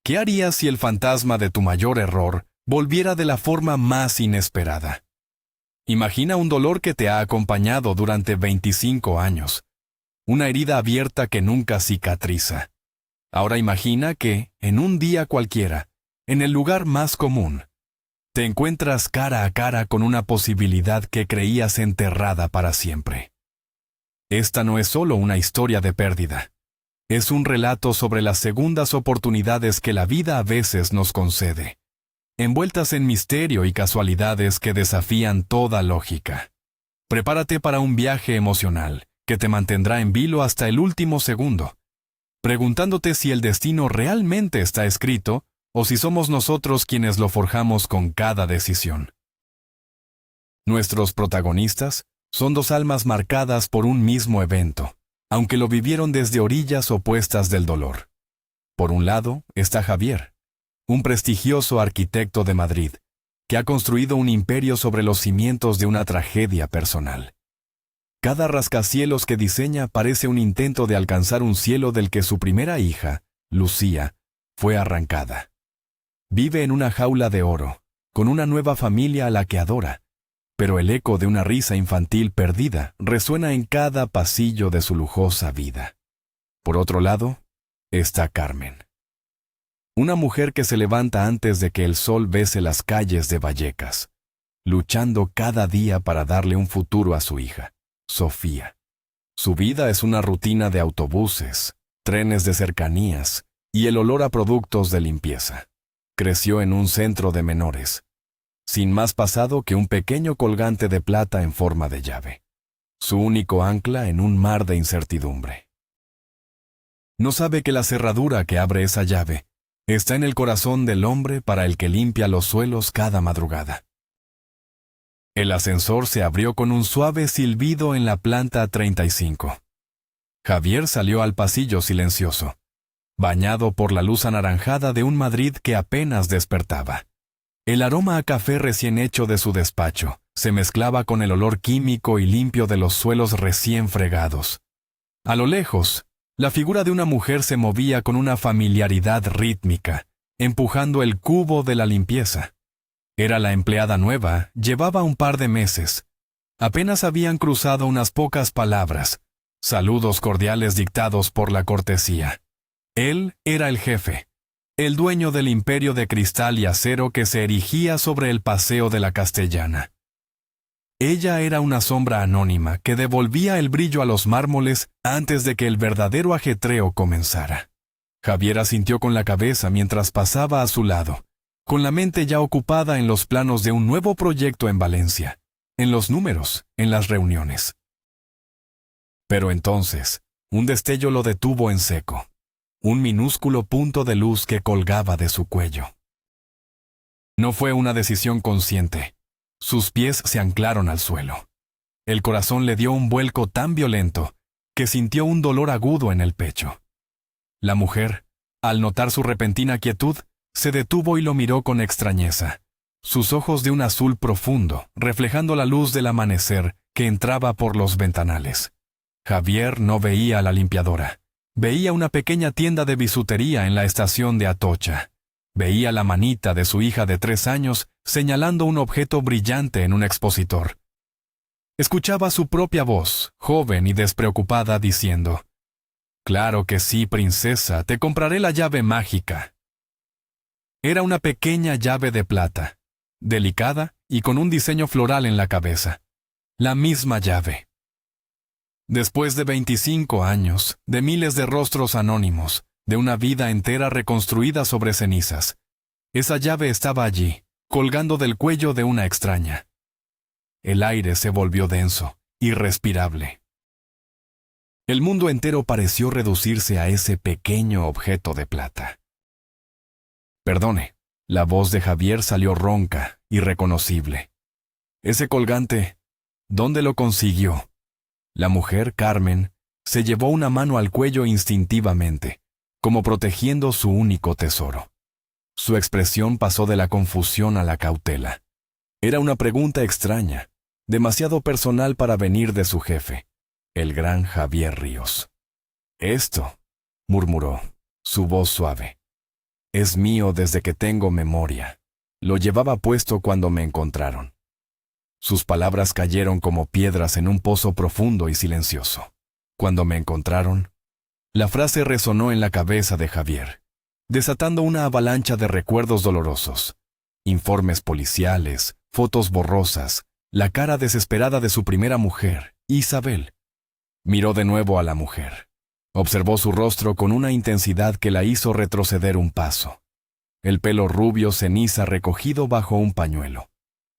¿Qué harías si el fantasma de tu mayor error volviera de la forma más inesperada? Imagina un dolor que te ha acompañado durante 25 años, una herida abierta que nunca cicatriza. Ahora imagina que, en un día cualquiera, en el lugar más común, te encuentras cara a cara con una posibilidad que creías enterrada para siempre. Esta no es solo una historia de pérdida. Es un relato sobre las segundas oportunidades que la vida a veces nos concede, envueltas en misterio y casualidades que desafían toda lógica. Prepárate para un viaje emocional que te mantendrá en vilo hasta el último segundo, preguntándote si el destino realmente está escrito o si somos nosotros quienes lo forjamos con cada decisión. Nuestros protagonistas son dos almas marcadas por un mismo evento, aunque lo vivieron desde orillas opuestas del dolor. Por un lado está Javier, un prestigioso arquitecto de Madrid, que ha construido un imperio sobre los cimientos de una tragedia personal. Cada rascacielos que diseña parece un intento de alcanzar un cielo del que su primera hija, Lucía, fue arrancada. Vive en una jaula de oro, con una nueva familia a la que adora, pero el eco de una risa infantil perdida resuena en cada pasillo de su lujosa vida. Por otro lado, está Carmen. Una mujer que se levanta antes de que el sol bese las calles de Vallecas, luchando cada día para darle un futuro a su hija, Sofía. Su vida es una rutina de autobuses, trenes de cercanías y el olor a productos de limpieza. Creció en un centro de menores, sin más pasado que un pequeño colgante de plata en forma de llave, su único ancla en un mar de incertidumbre. No sabe que la cerradura que abre esa llave está en el corazón del hombre para el que limpia los suelos cada madrugada. El ascensor se abrió con un suave silbido en la planta 35. Javier salió al pasillo silencioso, bañado por la luz anaranjada de un Madrid que apenas despertaba. El aroma a café recién hecho de su despacho se mezclaba con el olor químico y limpio de los suelos recién fregados. A lo lejos, la figura de una mujer se movía con una familiaridad rítmica, empujando el cubo de la limpieza. Era la empleada nueva, llevaba un par de meses. Apenas habían cruzado unas pocas palabras, saludos cordiales dictados por la cortesía. Él era el jefe, el dueño del imperio de cristal y acero que se erigía sobre el paseo de la Castellana. Ella era una sombra anónima que devolvía el brillo a los mármoles antes de que el verdadero ajetreo comenzara. Javier asintió con la cabeza mientras pasaba a su lado, con la mente ya ocupada en los planos de un nuevo proyecto en Valencia, en los números, en las reuniones. Pero entonces, un destello lo detuvo en seco. Un minúsculo punto de luz que colgaba de su cuello. No fue una decisión consciente. Sus pies se anclaron al suelo. El corazón le dio un vuelco tan violento que sintió un dolor agudo en el pecho. La mujer, al notar su repentina quietud, se detuvo y lo miró con extrañeza, sus ojos de un azul profundo, reflejando la luz del amanecer que entraba por los ventanales. Javier no veía a la limpiadora. Veía una pequeña tienda de bisutería en la estación de Atocha. Veía la manita de su hija de 3 años señalando un objeto brillante en un expositor. Escuchaba su propia voz, joven y despreocupada, diciendo: «Claro que sí, princesa, te compraré la llave mágica». Era una pequeña llave de plata, delicada y con un diseño floral en la cabeza. La misma llave. Después de 25 años, de miles de rostros anónimos, de una vida entera reconstruida sobre cenizas, esa llave estaba allí, colgando del cuello de una extraña. El aire se volvió denso, irrespirable. El mundo entero pareció reducirse a ese pequeño objeto de plata. «Perdone», la voz de Javier salió ronca, irreconocible. «Ese colgante, ¿dónde lo consiguió?» La mujer, Carmen, se llevó una mano al cuello instintivamente, como protegiendo su único tesoro. Su expresión pasó de la confusión a la cautela. Era una pregunta extraña, demasiado personal para venir de su jefe, el gran Javier Ríos. «Esto», murmuró, su voz suave. Es mío desde que tengo memoria. Lo llevaba puesto cuando me encontraron. Sus palabras cayeron como piedras en un pozo profundo y silencioso. Cuando me encontraron, la frase resonó en la cabeza de Javier, desatando una avalancha de recuerdos dolorosos. Informes policiales, fotos borrosas, la cara desesperada de su primera mujer, Isabel. Miró de nuevo a la mujer. Observó su rostro con una intensidad que la hizo retroceder un paso. El pelo rubio ceniza recogido bajo un pañuelo.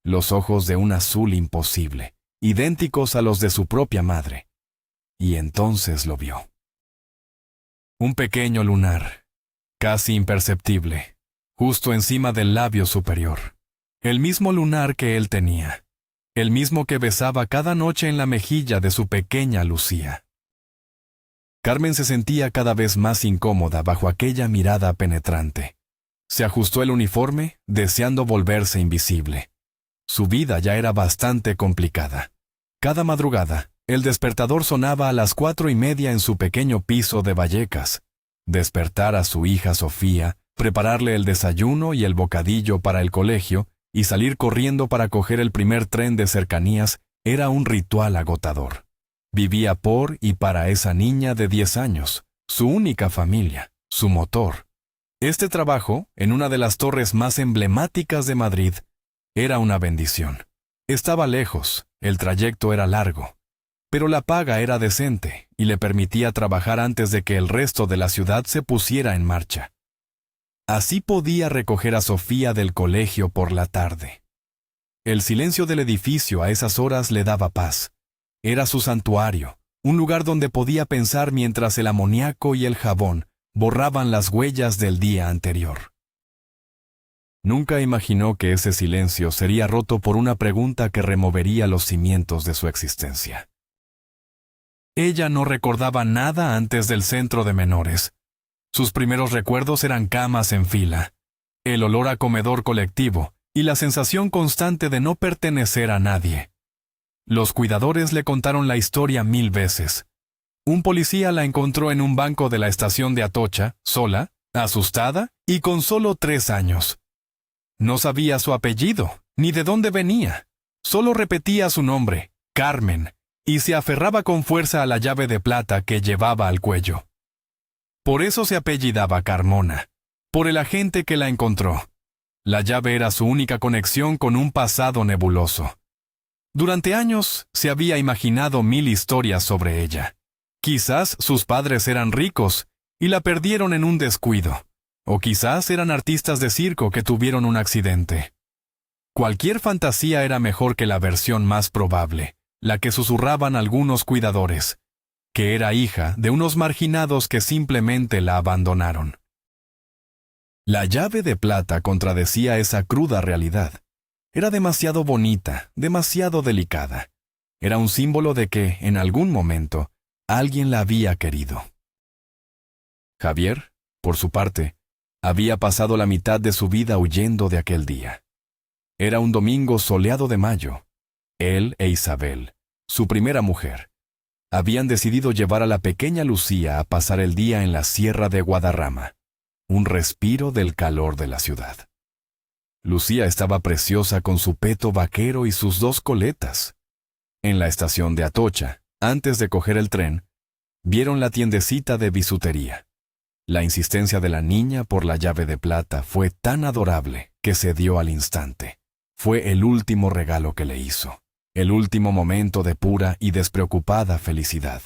Los ojos de un azul imposible, idénticos a los de su propia madre. Y entonces lo vio. Un pequeño lunar, casi imperceptible, justo encima del labio superior. El mismo lunar que él tenía. El mismo que besaba cada noche en la mejilla de su pequeña Lucía. Carmen se sentía cada vez más incómoda bajo aquella mirada penetrante. Se ajustó el uniforme, deseando volverse invisible. Su vida ya era bastante complicada. Cada madrugada, el despertador sonaba a las 4:30 en su pequeño piso de Vallecas. Despertar a su hija Sofía, prepararle el desayuno y el bocadillo para el colegio y salir corriendo para coger el primer tren de cercanías era un ritual agotador. Vivía por y para esa niña de 10 años, su única familia, su motor. Este trabajo, en una de las torres más emblemáticas de Madrid, era una bendición. Estaba lejos, el trayecto era largo, pero la paga era decente y le permitía trabajar antes de que el resto de la ciudad se pusiera en marcha. Así podía recoger a Sofía del colegio por la tarde. El silencio del edificio a esas horas le daba paz. Era su santuario, un lugar donde podía pensar mientras el amoníaco y el jabón borraban las huellas del día anterior. Nunca imaginó que ese silencio sería roto por una pregunta que removería los cimientos de su existencia. Ella no recordaba nada antes del centro de menores. Sus primeros recuerdos eran camas en fila, el olor a comedor colectivo y la sensación constante de no pertenecer a nadie. Los cuidadores le contaron la historia 1000 veces. Un policía la encontró en un banco de la estación de Atocha, sola, asustada y con solo 3 años. No sabía su apellido, ni de dónde venía. Solo repetía su nombre, Carmen, y se aferraba con fuerza a la llave de plata que llevaba al cuello. Por eso se apellidaba Carmona, por el agente que la encontró. La llave era su única conexión con un pasado nebuloso. Durante años se había imaginado 1000 historias sobre ella. Quizás sus padres eran ricos y la perdieron en un descuido. O quizás eran artistas de circo que tuvieron un accidente. Cualquier fantasía era mejor que la versión más probable, la que susurraban algunos cuidadores, que era hija de unos marginados que simplemente la abandonaron. La llave de plata contradecía esa cruda realidad. Era demasiado bonita, demasiado delicada. Era un símbolo de que, en algún momento, alguien la había querido. Javier, por su parte, había pasado la mitad de su vida huyendo de aquel día. Era un domingo soleado de mayo. Él e Isabel, su primera mujer, habían decidido llevar a la pequeña Lucía a pasar el día en la Sierra de Guadarrama, un respiro del calor de la ciudad. Lucía estaba preciosa con su peto vaquero y sus 2 coletas. En la estación de Atocha, antes de coger el tren, vieron la tiendecita de bisutería. La insistencia de la niña por la llave de plata fue tan adorable que cedió al instante. Fue el último regalo que le hizo, el último momento de pura y despreocupada felicidad.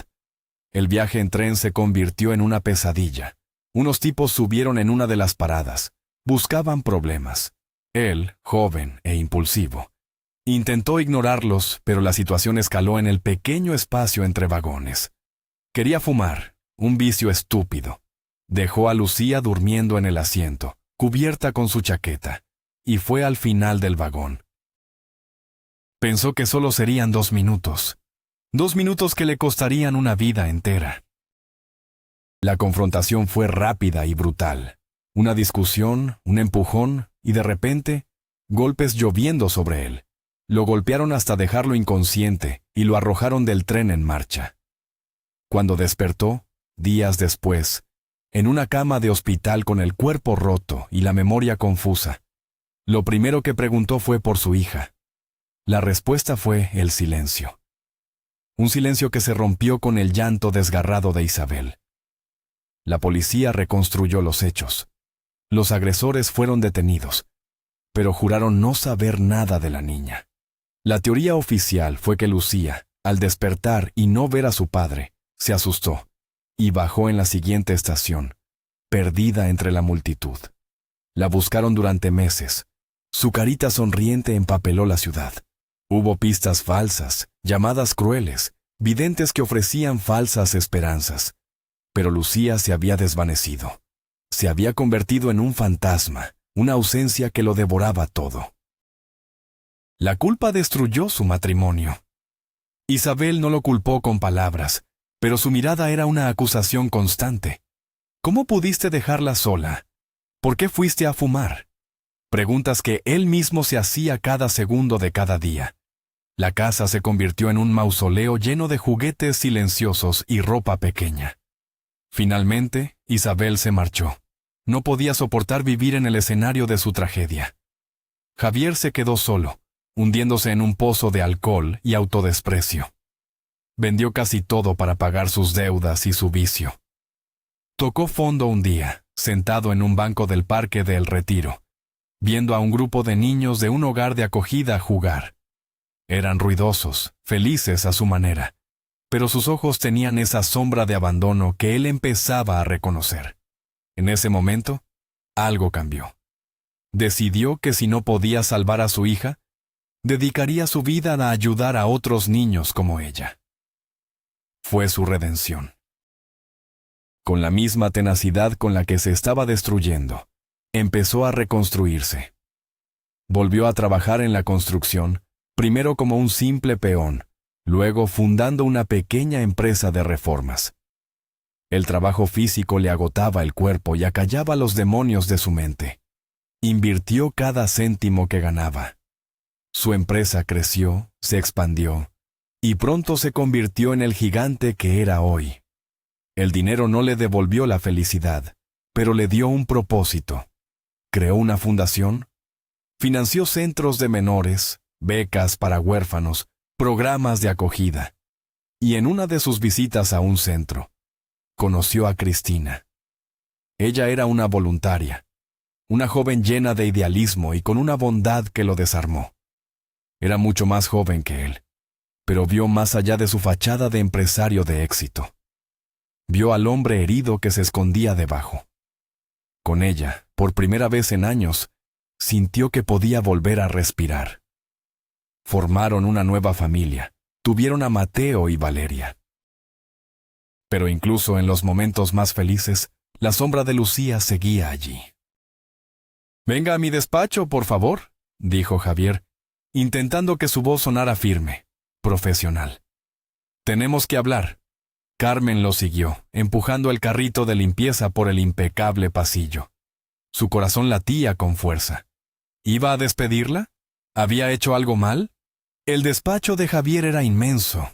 El viaje en tren se convirtió en una pesadilla. Unos tipos subieron en una de las paradas. Buscaban problemas. Él, joven e impulsivo, intentó ignorarlos, pero la situación escaló en el pequeño espacio entre vagones. Quería fumar, un vicio estúpido. Dejó a Lucía durmiendo en el asiento, cubierta con su chaqueta, y fue al final del vagón. Pensó que solo serían 2 minutos. 2 minutos que le costarían una vida entera. La confrontación fue rápida y brutal. Una discusión, un empujón, y de repente, golpes lloviendo sobre él. Lo golpearon hasta dejarlo inconsciente y lo arrojaron del tren en marcha. Cuando despertó, días después, en una cama de hospital con el cuerpo roto y la memoria confusa. Lo primero que preguntó fue por su hija. La respuesta fue el silencio. Un silencio que se rompió con el llanto desgarrado de Isabel. La policía reconstruyó los hechos. Los agresores fueron detenidos, pero juraron no saber nada de la niña. La teoría oficial fue que Lucía, al despertar y no ver a su padre, se asustó y bajó en la siguiente estación, perdida entre la multitud. La buscaron durante meses. Su carita sonriente empapeló la ciudad. Hubo pistas falsas, llamadas crueles, videntes que ofrecían falsas esperanzas. Pero Lucía se había desvanecido. Se había convertido en un fantasma, una ausencia que lo devoraba todo. La culpa destruyó su matrimonio. Isabel no lo culpó con palabras, pero su mirada era una acusación constante. ¿Cómo pudiste dejarla sola? ¿Por qué fuiste a fumar? Preguntas que él mismo se hacía cada segundo de cada día. La casa se convirtió en un mausoleo lleno de juguetes silenciosos y ropa pequeña. Finalmente, Isabel se marchó. No podía soportar vivir en el escenario de su tragedia. Javier se quedó solo, hundiéndose en un pozo de alcohol y autodesprecio. Vendió casi todo para pagar sus deudas y su vicio. Tocó fondo un día, sentado en un banco del Parque de El Retiro, viendo a un grupo de niños de un hogar de acogida jugar. Eran ruidosos, felices a su manera, pero sus ojos tenían esa sombra de abandono que él empezaba a reconocer. En ese momento, algo cambió. Decidió que si no podía salvar a su hija, dedicaría su vida a ayudar a otros niños como ella. Fue su redención. Con la misma tenacidad con la que se estaba destruyendo, empezó a reconstruirse. Volvió a trabajar en la construcción, primero como un simple peón, luego fundando una pequeña empresa de reformas. El trabajo físico le agotaba el cuerpo y acallaba los demonios de su mente. Invirtió cada céntimo que ganaba. Su empresa creció, se expandió, y pronto se convirtió en el gigante que era hoy. El dinero no le devolvió la felicidad, pero le dio un propósito. Creó una fundación, financió centros de menores, becas para huérfanos, programas de acogida. Y en una de sus visitas a un centro, conoció a Cristina. Ella era una voluntaria, una joven llena de idealismo y con una bondad que lo desarmó. Era mucho más joven que él, pero vio más allá de su fachada de empresario de éxito. Vio al hombre herido que se escondía debajo. Con ella, por primera vez en años, sintió que podía volver a respirar. Formaron una nueva familia, tuvieron a Mateo y Valeria. Pero incluso en los momentos más felices, la sombra de Lucía seguía allí. «Venga a mi despacho, por favor», dijo Javier, intentando que su voz sonara firme, profesional. «Tenemos que hablar». Carmen lo siguió, empujando el carrito de limpieza por el impecable pasillo. Su corazón latía con fuerza. ¿Iba a despedirla? ¿Había hecho algo mal? El despacho de Javier era inmenso.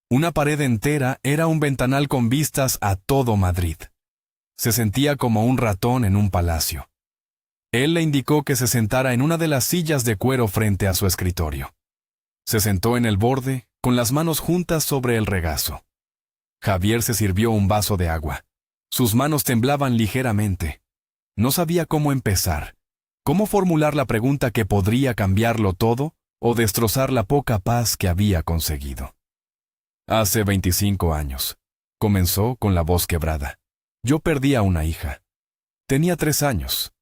Una pared entera era un ventanal con vistas a todo Madrid. Se sentía como un ratón en un palacio. Él le indicó que se sentara en una de las sillas de cuero frente a su escritorio. Se sentó en el borde, con las manos juntas sobre el regazo. Javier se sirvió un vaso de agua. Sus manos temblaban ligeramente. No sabía cómo empezar, cómo formular la pregunta que podría cambiarlo todo o destrozar la poca paz que había conseguido. Hace 25 años, comenzó con la voz quebrada. Yo perdí a una hija. Tenía 3 años.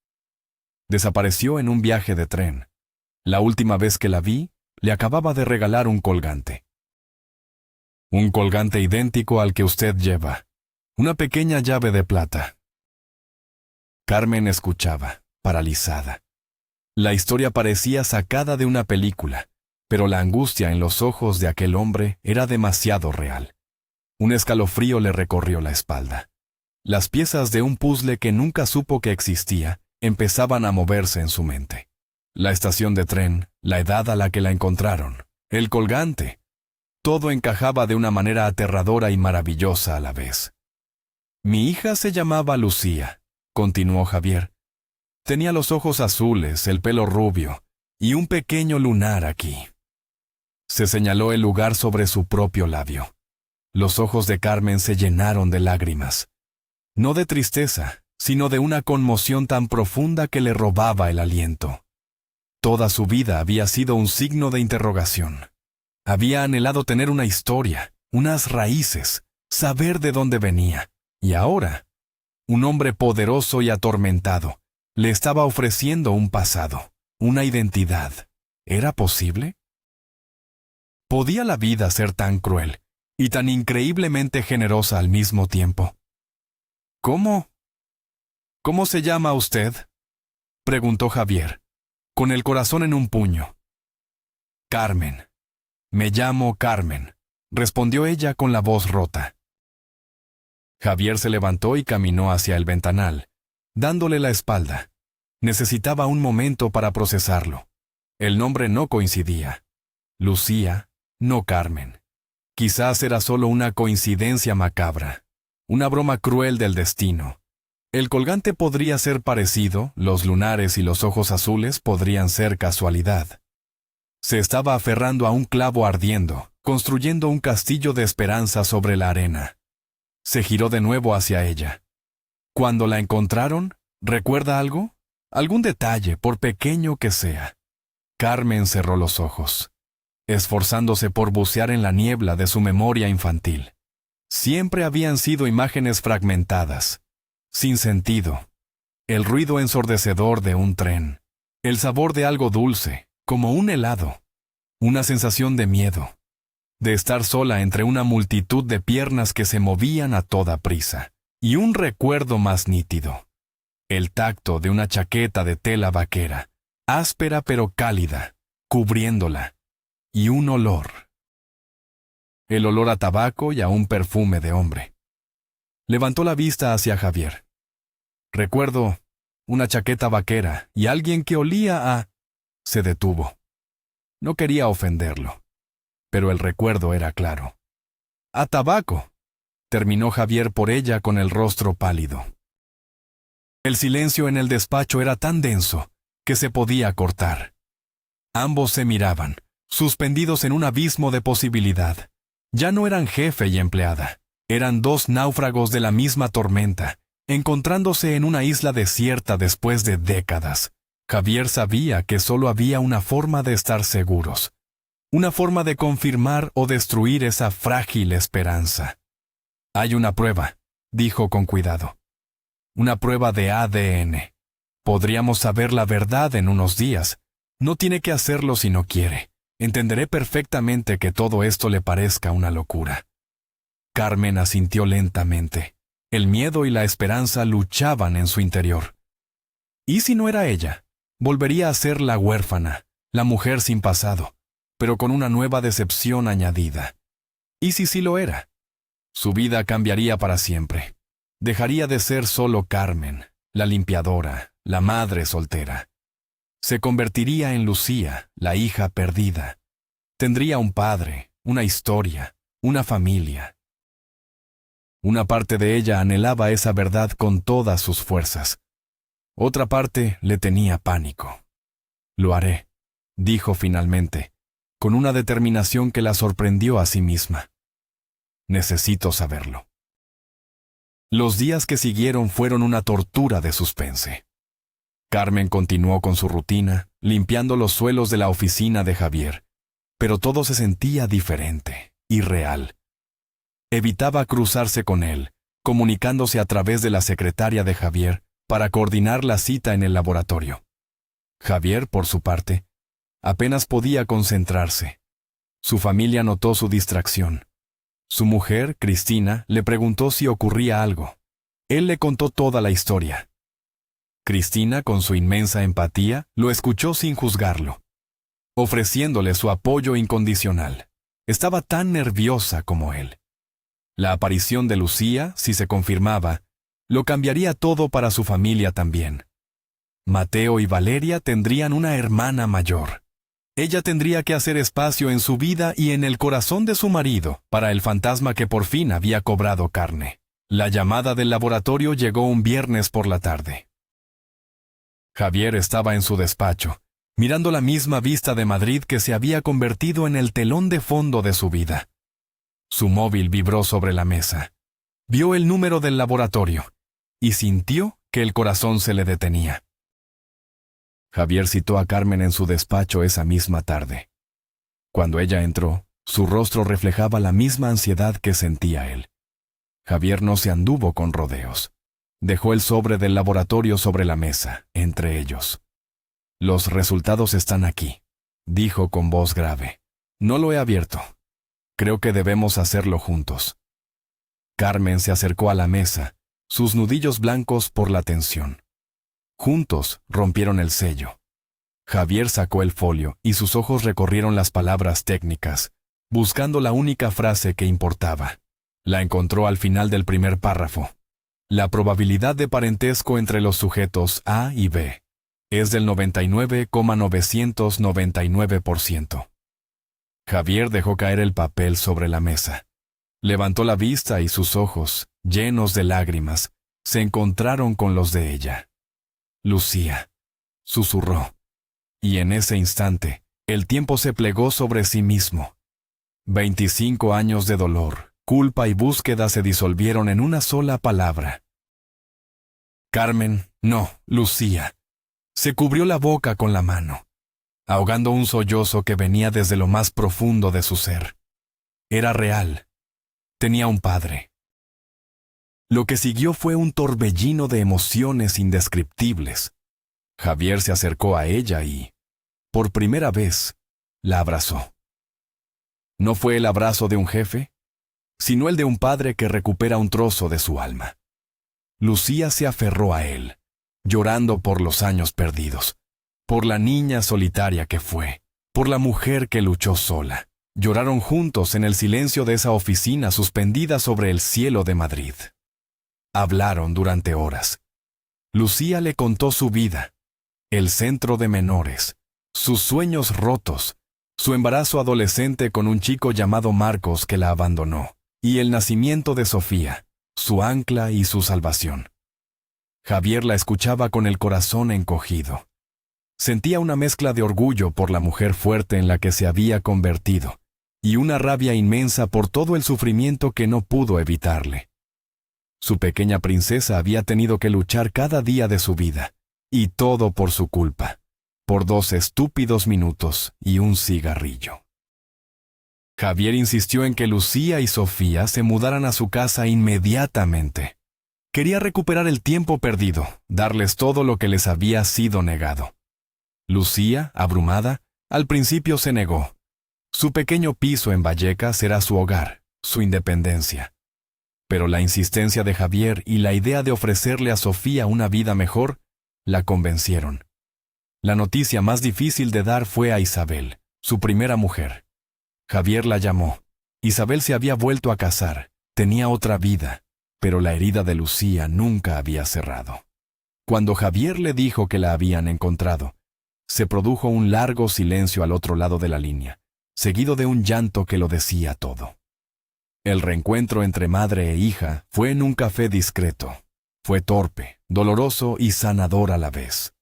Desapareció en un viaje de tren. La última vez que la vi, le acababa de regalar un colgante. Un colgante idéntico al que usted lleva. Una pequeña llave de plata. Carmen escuchaba, paralizada. La historia parecía sacada de una película, pero la angustia en los ojos de aquel hombre era demasiado real. Un escalofrío le recorrió la espalda. Las piezas de un puzzle que nunca supo que existía empezaban a moverse en su mente. La estación de tren, la edad a la que la encontraron, el colgante. Todo encajaba de una manera aterradora y maravillosa a la vez. Mi hija se llamaba Lucía, continuó Javier. Tenía los ojos azules, el pelo rubio y un pequeño lunar aquí. Se señaló el lugar sobre su propio labio. Los ojos de Carmen se llenaron de lágrimas. No de tristeza, sino de una conmoción tan profunda que le robaba el aliento. Toda su vida había sido un signo de interrogación. Había anhelado tener una historia, unas raíces, saber de dónde venía. Y ahora, un hombre poderoso y atormentado le estaba ofreciendo un pasado, una identidad. ¿Era posible? ¿Podía la vida ser tan cruel y tan increíblemente generosa al mismo tiempo? ¿Cómo se llama usted?, preguntó Javier, con el corazón en un puño. Carmen. Me llamo Carmen, respondió ella con la voz rota. Javier se levantó y caminó hacia el ventanal, dándole la espalda. Necesitaba un momento para procesarlo. El nombre no coincidía. Lucía, no Carmen. Quizás era solo una coincidencia macabra, una broma cruel del destino. El colgante podría ser parecido, los lunares y los ojos azules podrían ser casualidad. Se estaba aferrando a un clavo ardiendo, construyendo un castillo de esperanza sobre la arena. Se giró de nuevo hacia ella. Cuando la encontraron, ¿recuerda algo? Algún detalle, por pequeño que sea. Carmen cerró los ojos, esforzándose por bucear en la niebla de su memoria infantil. Siempre habían sido imágenes fragmentadas, sin sentido. El ruido ensordecedor de un tren, el sabor de algo dulce, como un helado, una sensación de miedo, de estar sola entre una multitud de piernas que se movían a toda prisa, y un recuerdo más nítido, el tacto de una chaqueta de tela vaquera, áspera pero cálida, cubriéndola, y un olor. El olor a tabaco y a un perfume de hombre. Levantó la vista hacia Javier. Recuerdo una chaqueta vaquera y alguien que olía a... Se detuvo. No quería ofenderlo, pero el recuerdo era claro. ¡A tabaco!, terminó Javier por ella con el rostro pálido. El silencio en el despacho era tan denso que se podía cortar. Ambos se miraban, suspendidos en un abismo de posibilidad. Ya no eran jefe y empleada, eran dos náufragos de la misma tormenta, encontrándose en una isla desierta después de décadas. Javier sabía que solo había una forma de estar seguros, una forma de confirmar o destruir esa frágil esperanza. Hay una prueba, dijo con cuidado. Una prueba de ADN. Podríamos saber la verdad en unos días. No tiene que hacerlo si no quiere. Entenderé perfectamente que todo esto le parezca una locura. Carmen asintió lentamente. El miedo y la esperanza luchaban en su interior. ¿Y si no era ella? Volvería a ser la huérfana, la mujer sin pasado, pero con una nueva decepción añadida. ¿Y si sí lo era? Su vida cambiaría para siempre. Dejaría de ser solo Carmen, la limpiadora, la madre soltera. Se convertiría en Lucía, la hija perdida. Tendría un padre, una historia, una familia. Una parte de ella anhelaba esa verdad con todas sus fuerzas. Otra parte le tenía pánico. Lo haré, dijo finalmente, con una determinación que la sorprendió a sí misma. Necesito saberlo. Los días que siguieron fueron una tortura de suspense. Carmen continuó con su rutina, limpiando los suelos de la oficina de Javier, pero todo se sentía diferente, irreal. Evitaba cruzarse con él, comunicándose a través de la secretaria de Javier para coordinar la cita en el laboratorio. Javier, por su parte, apenas podía concentrarse. Su familia notó su distracción. Su mujer, Cristina, le preguntó si ocurría algo. Él le contó toda la historia. Cristina, con su inmensa empatía, lo escuchó sin juzgarlo, ofreciéndole su apoyo incondicional. Estaba tan nerviosa como él. La aparición de Lucía, si se confirmaba, lo cambiaría todo para su familia también. Mateo y Valeria tendrían una hermana mayor. Ella tendría que hacer espacio en su vida y en el corazón de su marido para el fantasma que por fin había cobrado carne. La llamada del laboratorio llegó un viernes por la tarde. Javier estaba en su despacho, mirando la misma vista de Madrid que se había convertido en el telón de fondo de su vida. Su móvil vibró sobre la mesa. Vio el número del laboratorio y sintió que el corazón se le detenía. Javier citó a Carmen en su despacho esa misma tarde. Cuando ella entró, su rostro reflejaba la misma ansiedad que sentía él. Javier no se anduvo con rodeos. Dejó el sobre del laboratorio sobre la mesa, entre ellos. «Los resultados están aquí», dijo con voz grave. «No lo he abierto. Creo que debemos hacerlo juntos». Carmen se acercó a la mesa, sus nudillos blancos por la tensión. Juntos rompieron el sello. Javier sacó el folio y sus ojos recorrieron las palabras técnicas, buscando la única frase que importaba. La encontró al final del primer párrafo. La probabilidad de parentesco entre los sujetos A y B es del 99,999%. Javier dejó caer el papel sobre la mesa. Levantó la vista y sus ojos, llenos de lágrimas, se encontraron con los de ella. «Lucía», susurró. Y en ese instante, el tiempo se plegó sobre sí mismo. 25 años de dolor, culpa y búsqueda se disolvieron en una sola palabra. Carmen, no, Lucía. Se cubrió la boca con la mano, ahogando un sollozo que venía desde lo más profundo de su ser. Era real. Tenía un padre. Lo que siguió fue un torbellino de emociones indescriptibles. Javier se acercó a ella y, por primera vez, la abrazó. No fue el abrazo de un jefe, sino el de un padre que recupera un trozo de su alma. Lucía se aferró a él, llorando por los años perdidos, por la niña solitaria que fue, por la mujer que luchó sola. Lloraron juntos en el silencio de esa oficina suspendida sobre el cielo de Madrid. Hablaron durante horas. Lucía le contó su vida, el centro de menores, sus sueños rotos, su embarazo adolescente con un chico llamado Marcos que la abandonó, y el nacimiento de Sofía, su ancla y su salvación. Javier la escuchaba con el corazón encogido. Sentía una mezcla de orgullo por la mujer fuerte en la que se había convertido, y una rabia inmensa por todo el sufrimiento que no pudo evitarle. Su pequeña princesa había tenido que luchar cada día de su vida, y todo por su culpa, por 2 estúpidos minutos y un cigarrillo. Javier insistió en que Lucía y Sofía se mudaran a su casa inmediatamente. Quería recuperar el tiempo perdido, darles todo lo que les había sido negado. Lucía, abrumada, al principio se negó. Su pequeño piso en Vallecas era su hogar, su independencia. Pero la insistencia de Javier y la idea de ofrecerle a Sofía una vida mejor la convencieron. La noticia más difícil de dar fue a Isabel, su primera mujer. Javier la llamó. Isabel se había vuelto a casar, tenía otra vida, pero la herida de Lucía nunca había cerrado. Cuando Javier le dijo que la habían encontrado, se produjo un largo silencio al otro lado de la línea, seguido de un llanto que lo decía todo. El reencuentro entre madre e hija fue en un café discreto. Fue torpe, doloroso y sanador a la vez.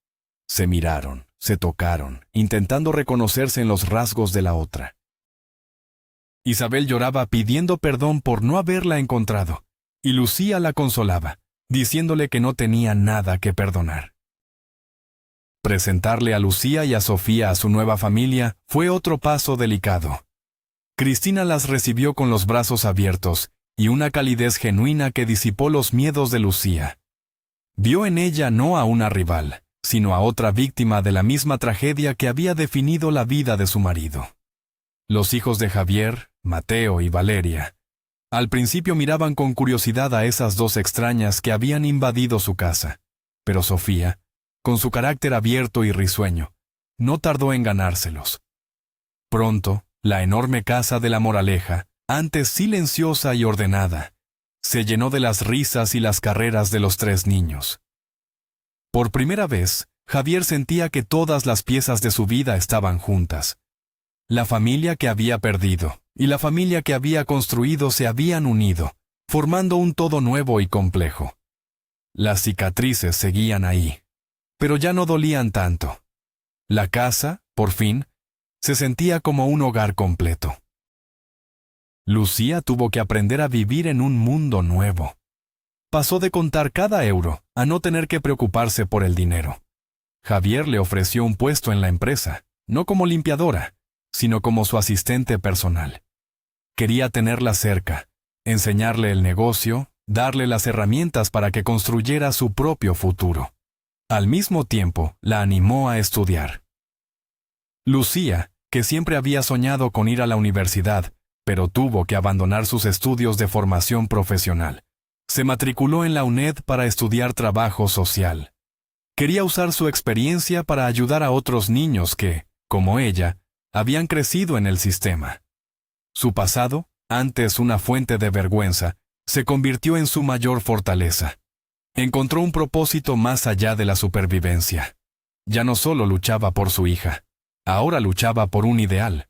Se miraron, se tocaron, intentando reconocerse en los rasgos de la otra. Isabel lloraba pidiendo perdón por no haberla encontrado, y Lucía la consolaba, diciéndole que no tenía nada que perdonar. Presentarle a Lucía y a Sofía a su nueva familia fue otro paso delicado. Cristina las recibió con los brazos abiertos y una calidez genuina que disipó los miedos de Lucía. Vio en ella no a una rival, sino a otra víctima de la misma tragedia que había definido la vida de su marido. Los hijos de Javier, Mateo y Valeria, al principio miraban con curiosidad a esas 2 extrañas que habían invadido su casa, pero Sofía, con su carácter abierto y risueño, no tardó en ganárselos. Pronto, la enorme casa de la Moraleja, antes silenciosa y ordenada, se llenó de las risas y las carreras de los 3 niños. Por primera vez, Javier sentía que todas las piezas de su vida estaban juntas. La familia que había perdido y la familia que había construido se habían unido, formando un todo nuevo y complejo. Las cicatrices seguían ahí, pero ya no dolían tanto. La casa, por fin, se sentía como un hogar completo. Lucía tuvo que aprender a vivir en un mundo nuevo. Pasó de contar cada euro a no tener que preocuparse por el dinero. Javier le ofreció un puesto en la empresa, no como limpiadora, sino como su asistente personal. Quería tenerla cerca, enseñarle el negocio, darle las herramientas para que construyera su propio futuro. Al mismo tiempo, la animó a estudiar. Lucía, que siempre había soñado con ir a la universidad, pero tuvo que abandonar sus estudios de formación profesional, se matriculó en la UNED para estudiar trabajo social. Quería usar su experiencia para ayudar a otros niños que, como ella, habían crecido en el sistema. Su pasado, antes una fuente de vergüenza, se convirtió en su mayor fortaleza. Encontró un propósito más allá de la supervivencia. Ya no solo luchaba por su hija, ahora luchaba por un ideal.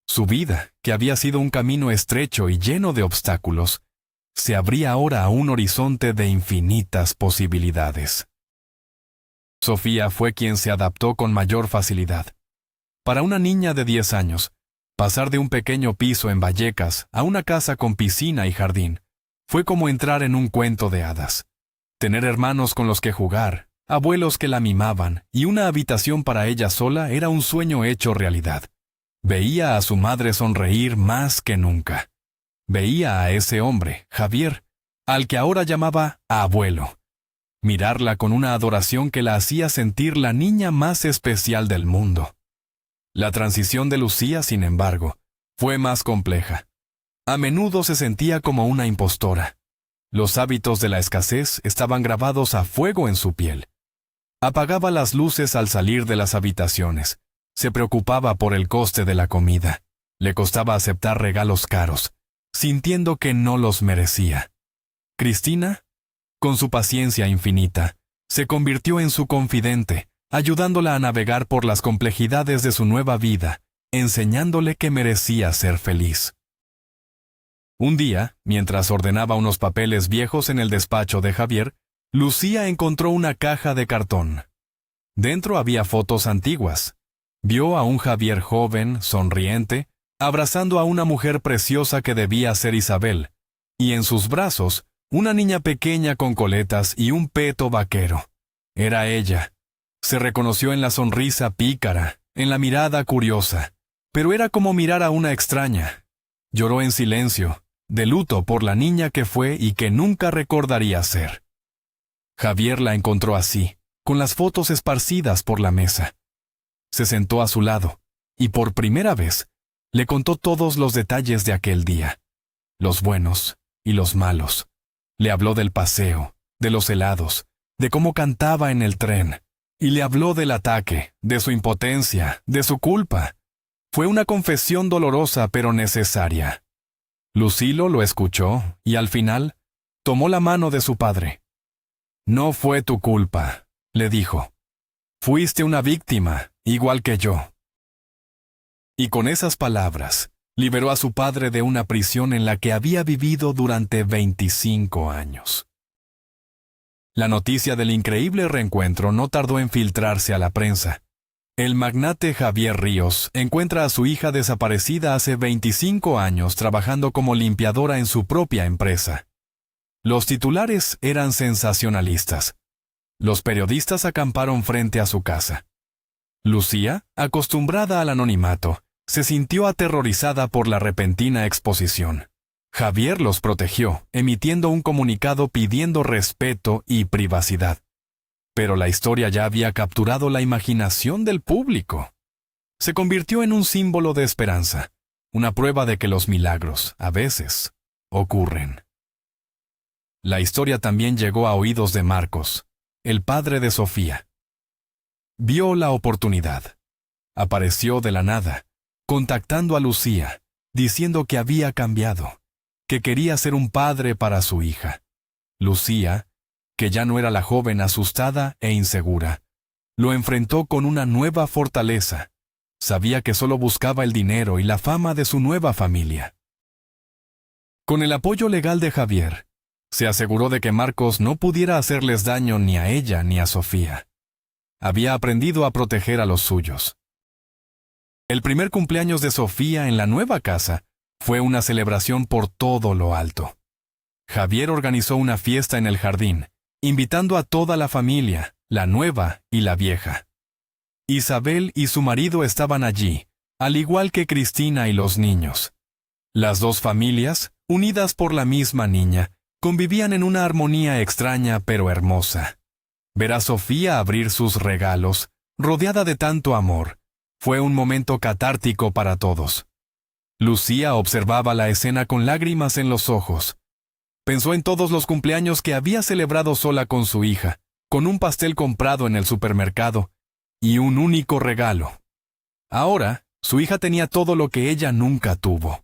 Su vida, que había sido un camino estrecho y lleno de obstáculos, se abría ahora a un horizonte de infinitas posibilidades. Sofía fue quien se adaptó con mayor facilidad. Para una niña de 10 años, pasar de un pequeño piso en Vallecas a una casa con piscina y jardín fue como entrar en un cuento de hadas. Tener hermanos con los que jugar, abuelos que la mimaban y una habitación para ella sola era un sueño hecho realidad. Veía a su madre sonreír más que nunca. Veía a ese hombre, Javier, al que ahora llamaba abuelo, mirarla con una adoración que la hacía sentir la niña más especial del mundo. La transición de Lucía, sin embargo, fue más compleja. A menudo se sentía como una impostora. Los hábitos de la escasez estaban grabados a fuego en su piel. Apagaba las luces al salir de las habitaciones. Se preocupaba por el coste de la comida. Le costaba aceptar regalos caros, sintiendo que no los merecía. Cristina, con su paciencia infinita, se convirtió en su confidente, ayudándola a navegar por las complejidades de su nueva vida, enseñándole que merecía ser feliz. Un día, mientras ordenaba unos papeles viejos en el despacho de Javier, Lucía encontró una caja de cartón. Dentro había fotos antiguas. Vio a un Javier joven, sonriente, abrazando a una mujer preciosa que debía ser Isabel, y en sus brazos, una niña pequeña con coletas y un peto vaquero. Era ella. Se reconoció en la sonrisa pícara, en la mirada curiosa, pero era como mirar a una extraña. Lloró en silencio, de luto por la niña que fue y que nunca recordaría ser. Javier la encontró así, con las fotos esparcidas por la mesa. Se sentó a su lado, y por primera vez, le contó todos los detalles de aquel día, los buenos y los malos. Le habló del paseo, de los helados, de cómo cantaba en el tren, y le habló del ataque, de su impotencia, de su culpa. Fue una confesión dolorosa pero necesaria. Lucilo lo escuchó y al final tomó la mano de su padre. «No fue tu culpa», le dijo. «Fuiste una víctima, igual que yo». Y con esas palabras, liberó a su padre de una prisión en la que había vivido durante 25 años. La noticia del increíble reencuentro no tardó en filtrarse a la prensa. El magnate Javier Ríos encuentra a su hija desaparecida hace 25 años trabajando como limpiadora en su propia empresa. Los titulares eran sensacionalistas. Los periodistas acamparon frente a su casa. Lucía, acostumbrada al anonimato, se sintió aterrorizada por la repentina exposición. Javier los protegió, emitiendo un comunicado pidiendo respeto y privacidad. Pero la historia ya había capturado la imaginación del público. Se convirtió en un símbolo de esperanza, una prueba de que los milagros, a veces, ocurren. La historia también llegó a oídos de Marcos, el padre de Sofía. Vio la oportunidad. Apareció de la nada, contactando a Lucía, diciendo que había cambiado, que quería ser un padre para su hija. Lucía, que ya no era la joven asustada e insegura, lo enfrentó con una nueva fortaleza. Sabía que solo buscaba el dinero y la fama de su nueva familia. Con el apoyo legal de Javier, se aseguró de que Marcos no pudiera hacerles daño ni a ella ni a Sofía. Había aprendido a proteger a los suyos. El primer cumpleaños de Sofía en la nueva casa fue una celebración por todo lo alto. Javier organizó una fiesta en el jardín, invitando a toda la familia, la nueva y la vieja. Isabel y su marido estaban allí, al igual que Cristina y los niños. Las dos familias, unidas por la misma niña, convivían en una armonía extraña pero hermosa. Ver a Sofía abrir sus regalos, rodeada de tanto amor, fue un momento catártico para todos. Lucía observaba la escena con lágrimas en los ojos. Pensó en todos los cumpleaños que había celebrado sola con su hija, con un pastel comprado en el supermercado y un único regalo. Ahora, su hija tenía todo lo que ella nunca tuvo.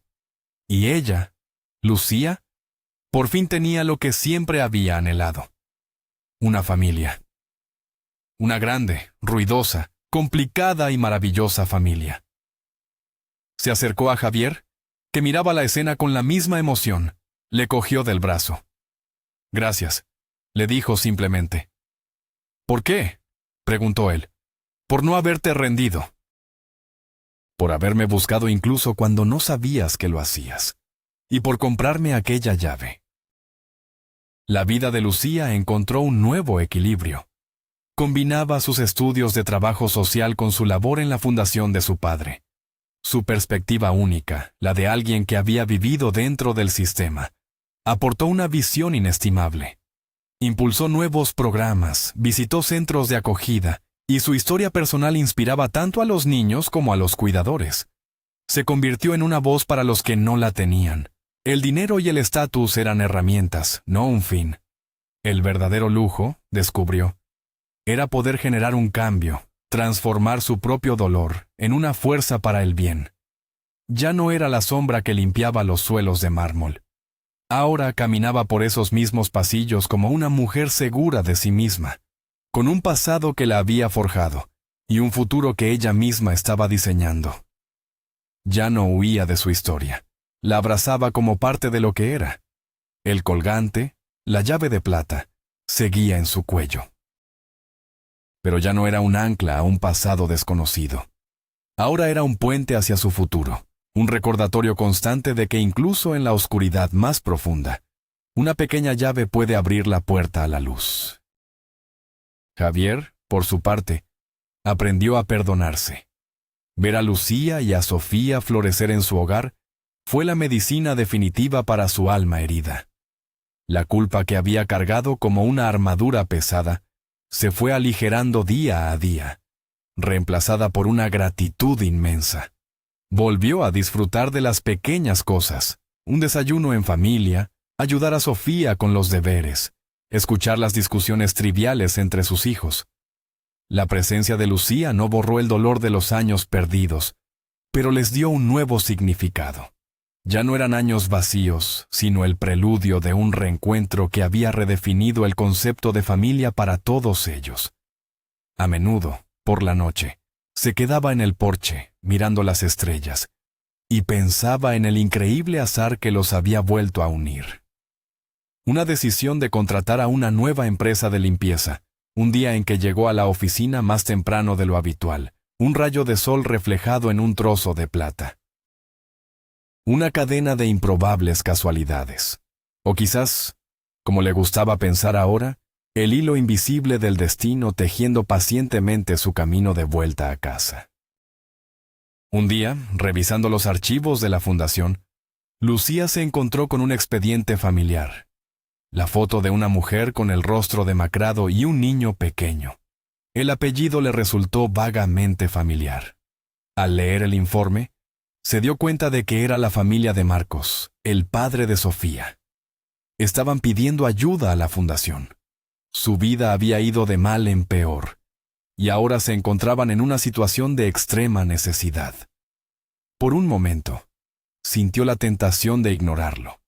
Y ella, Lucía, por fin tenía lo que siempre había anhelado. Una familia. Una grande, ruidosa, complicada y maravillosa familia. Se acercó a Javier, que miraba la escena con la misma emoción. Le cogió del brazo. «Gracias», le dijo simplemente. «¿Por qué?», preguntó él. «Por no haberte rendido. Por haberme buscado incluso cuando no sabías que lo hacías. Y por comprarme aquella llave». La vida de Lucía encontró un nuevo equilibrio. Combinaba sus estudios de trabajo social con su labor en la fundación de su padre. Su perspectiva única, la de alguien que había vivido dentro del sistema, aportó una visión inestimable. Impulsó nuevos programas, visitó centros de acogida, y su historia personal inspiraba tanto a los niños como a los cuidadores. Se convirtió en una voz para los que no la tenían. El dinero y el estatus eran herramientas, no un fin. El verdadero lujo, descubrió, era poder generar un cambio, transformar su propio dolor en una fuerza para el bien. Ya no era la sombra que limpiaba los suelos de mármol. Ahora caminaba por esos mismos pasillos como una mujer segura de sí misma, con un pasado que la había forjado y un futuro que ella misma estaba diseñando. Ya no huía de su historia, la abrazaba como parte de lo que era. El colgante, la llave de plata, seguía en su cuello. Pero ya no era un ancla a un pasado desconocido. Ahora era un puente hacia su futuro, un recordatorio constante de que incluso en la oscuridad más profunda, una pequeña llave puede abrir la puerta a la luz. Javier, por su parte, aprendió a perdonarse. Ver a Lucía y a Sofía florecer en su hogar fue la medicina definitiva para su alma herida. La culpa que había cargado como una armadura pesada se fue aligerando día a día, reemplazada por una gratitud inmensa. Volvió a disfrutar de las pequeñas cosas, un desayuno en familia, ayudar a Sofía con los deberes, escuchar las discusiones triviales entre sus hijos. La presencia de Lucía no borró el dolor de los años perdidos, pero les dio un nuevo significado. Ya no eran años vacíos, sino el preludio de un reencuentro que había redefinido el concepto de familia para todos ellos. A menudo, por la noche, se quedaba en el porche, mirando las estrellas, y pensaba en el increíble azar que los había vuelto a unir. Una decisión de contratar a una nueva empresa de limpieza, un día en que llegó a la oficina más temprano de lo habitual, un rayo de sol reflejado en un trozo de plata. Una cadena de improbables casualidades. O quizás, como le gustaba pensar ahora, el hilo invisible del destino tejiendo pacientemente su camino de vuelta a casa. Un día, revisando los archivos de la fundación, Lucía se encontró con un expediente familiar. La foto de una mujer con el rostro demacrado y un niño pequeño. El apellido le resultó vagamente familiar. Al leer el informe, se dio cuenta de que era la familia de Marcos, el padre de Sofía. Estaban pidiendo ayuda a la fundación. Su vida había ido de mal en peor, y ahora se encontraban en una situación de extrema necesidad. Por un momento, sintió la tentación de ignorarlo,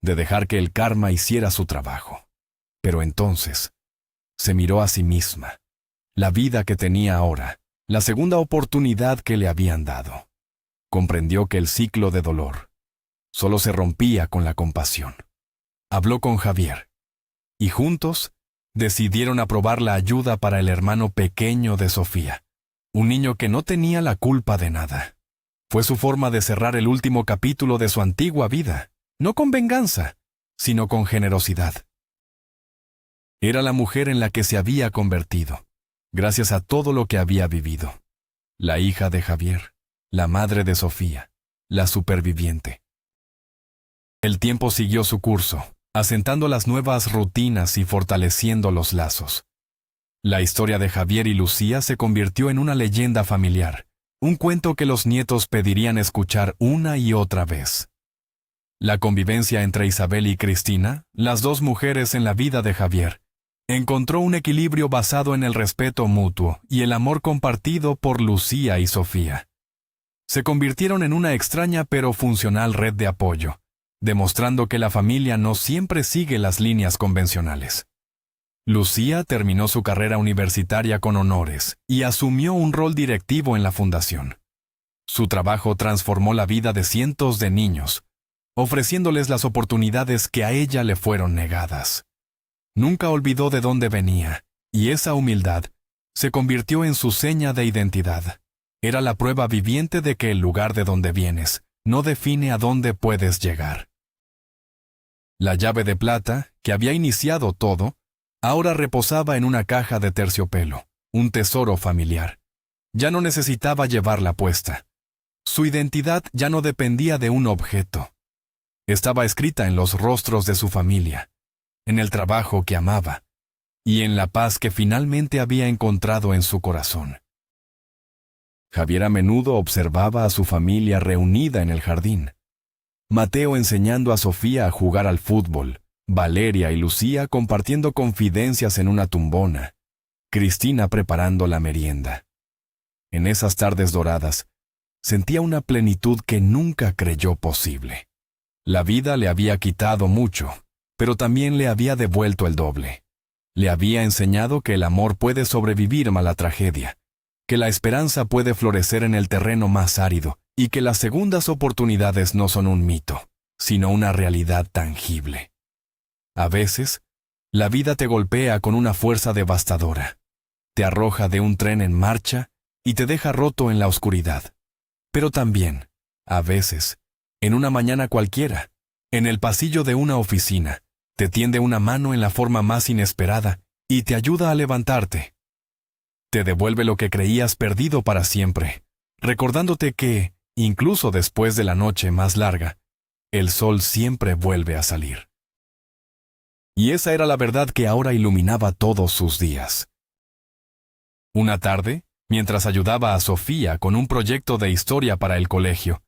de dejar que el karma hiciera su trabajo. Pero entonces, se miró a sí misma, la vida que tenía ahora, la segunda oportunidad que le habían dado. Comprendió que el ciclo de dolor, solo se rompía con la compasión. Habló con Javier, y juntos decidieron aprobar la ayuda para el hermano pequeño de Sofía, un niño que no tenía la culpa de nada. Fue su forma de cerrar el último capítulo de su antigua vida, no con venganza, sino con generosidad. Era la mujer en la que se había convertido, gracias a todo lo que había vivido. La hija de Javier, la madre de Sofía, la superviviente. El tiempo siguió su curso, asentando las nuevas rutinas y fortaleciendo los lazos. La historia de Javier y Lucía se convirtió en una leyenda familiar, un cuento que los nietos pedirían escuchar una y otra vez. La convivencia entre Isabel y Cristina, las dos mujeres en la vida de Javier, encontró un equilibrio basado en el respeto mutuo y el amor compartido por Lucía y Sofía. Se convirtieron en una extraña pero funcional red de apoyo, demostrando que la familia no siempre sigue las líneas convencionales. Lucía terminó su carrera universitaria con honores y asumió un rol directivo en la fundación. Su trabajo transformó la vida de cientos de niños, ofreciéndoles las oportunidades que a ella le fueron negadas. Nunca olvidó de dónde venía, y esa humildad se convirtió en su seña de identidad. Era la prueba viviente de que el lugar de donde vienes no define a dónde puedes llegar. La llave de plata, que había iniciado todo, ahora reposaba en una caja de terciopelo, un tesoro familiar. Ya no necesitaba llevarla puesta. Su identidad ya no dependía de un objeto. Estaba escrita en los rostros de su familia, en el trabajo que amaba, y en la paz que finalmente había encontrado en su corazón. Javier a menudo observaba a su familia reunida en el jardín. Mateo enseñando a Sofía a jugar al fútbol, Valeria y Lucía compartiendo confidencias en una tumbona, Cristina preparando la merienda. En esas tardes doradas, sentía una plenitud que nunca creyó posible. La vida le había quitado mucho, pero también le había devuelto el doble. Le había enseñado que el amor puede sobrevivir a la tragedia, que la esperanza puede florecer en el terreno más árido y que las segundas oportunidades no son un mito, sino una realidad tangible. A veces, la vida te golpea con una fuerza devastadora. Te arroja de un tren en marcha y te deja roto en la oscuridad. Pero también, a veces, en una mañana cualquiera, en el pasillo de una oficina, te tiende una mano en la forma más inesperada y te ayuda a levantarte. Te devuelve lo que creías perdido para siempre, recordándote que, incluso después de la noche más larga, el sol siempre vuelve a salir. Y esa era la verdad que ahora iluminaba todos sus días. Una tarde, mientras ayudaba a Sofía con un proyecto de historia para el colegio,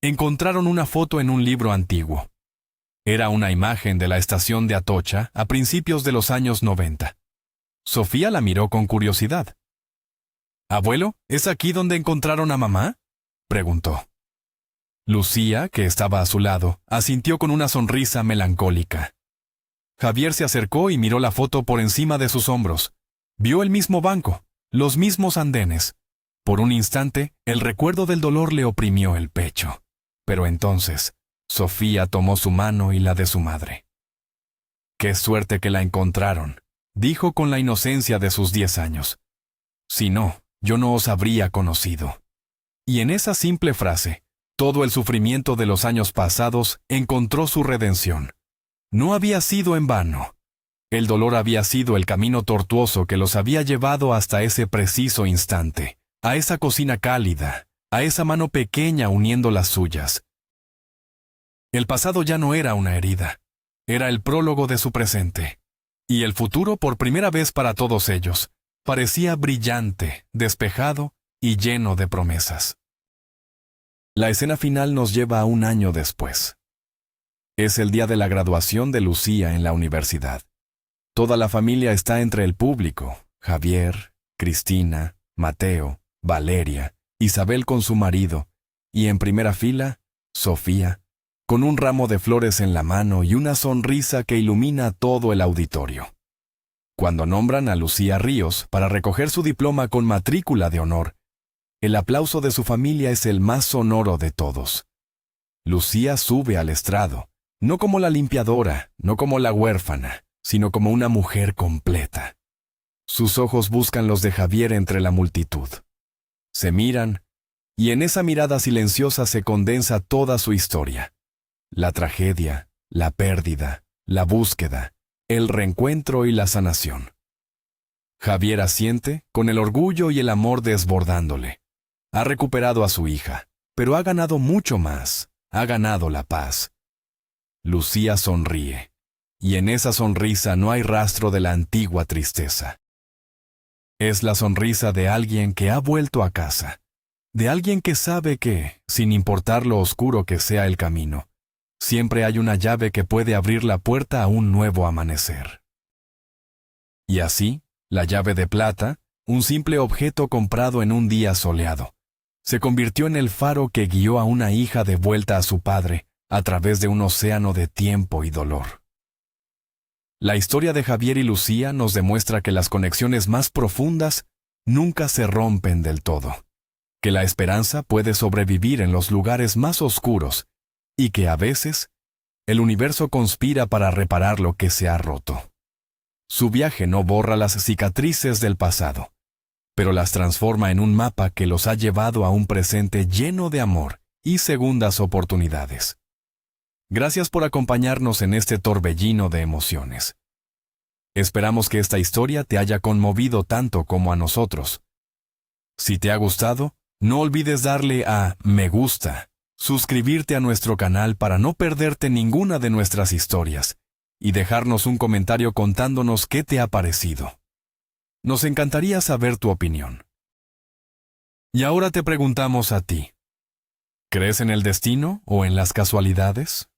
encontraron una foto en un libro antiguo. Era una imagen de la estación de Atocha a principios de los años 90. Sofía la miró con curiosidad. «Abuelo, ¿es aquí donde encontraron a mamá?», preguntó. Lucía, que estaba a su lado, asintió con una sonrisa melancólica. Javier se acercó y miró la foto por encima de sus hombros. Vio el mismo banco, los mismos andenes. Por un instante, el recuerdo del dolor le oprimió el pecho. Pero entonces, Sofía tomó su mano y la de su madre. «Qué suerte que la encontraron», dijo con la inocencia de sus 10 años. «Si no, yo no os habría conocido». Y en esa simple frase, todo el sufrimiento de los años pasados encontró su redención. No había sido en vano. El dolor había sido el camino tortuoso que los había llevado hasta ese preciso instante, a esa cocina cálida, a esa mano pequeña uniendo las suyas. El pasado ya no era una herida, era el prólogo de su presente. Y el futuro, por primera vez para todos ellos, parecía brillante, despejado y lleno de promesas. La escena final nos lleva a un año después. Es el día de la graduación de Lucía en la universidad. Toda la familia está entre el público: Javier, Cristina, Mateo, Valeria, Isabel con su marido, y en primera fila, Sofía, con un ramo de flores en la mano y una sonrisa que ilumina todo el auditorio. Cuando nombran a Lucía Ríos para recoger su diploma con matrícula de honor, el aplauso de su familia es el más sonoro de todos. Lucía sube al estrado, no como la limpiadora, no como la huérfana, sino como una mujer completa. Sus ojos buscan los de Javier entre la multitud. Se miran, y en esa mirada silenciosa se condensa toda su historia. La tragedia, la pérdida, la búsqueda, el reencuentro y la sanación. Javier asiente, con el orgullo y el amor desbordándole. Ha recuperado a su hija, pero ha ganado mucho más. Ha ganado la paz. Lucía sonríe, y en esa sonrisa no hay rastro de la antigua tristeza. Es la sonrisa de alguien que ha vuelto a casa, de alguien que sabe que, sin importar lo oscuro que sea el camino, siempre hay una llave que puede abrir la puerta a un nuevo amanecer. Y así, la llave de plata, un simple objeto comprado en un día soleado, se convirtió en el faro que guió a una hija de vuelta a su padre a través de un océano de tiempo y dolor. La historia de Javier y Lucía nos demuestra que las conexiones más profundas nunca se rompen del todo, que la esperanza puede sobrevivir en los lugares más oscuros y que a veces el universo conspira para reparar lo que se ha roto. Su viaje no borra las cicatrices del pasado, pero las transforma en un mapa que los ha llevado a un presente lleno de amor y segundas oportunidades. Gracias por acompañarnos en este torbellino de emociones. Esperamos que esta historia te haya conmovido tanto como a nosotros. Si te ha gustado, no olvides darle a me gusta, suscribirte a nuestro canal para no perderte ninguna de nuestras historias y dejarnos un comentario contándonos qué te ha parecido. Nos encantaría saber tu opinión. Y ahora te preguntamos a ti, ¿crees en el destino o en las casualidades?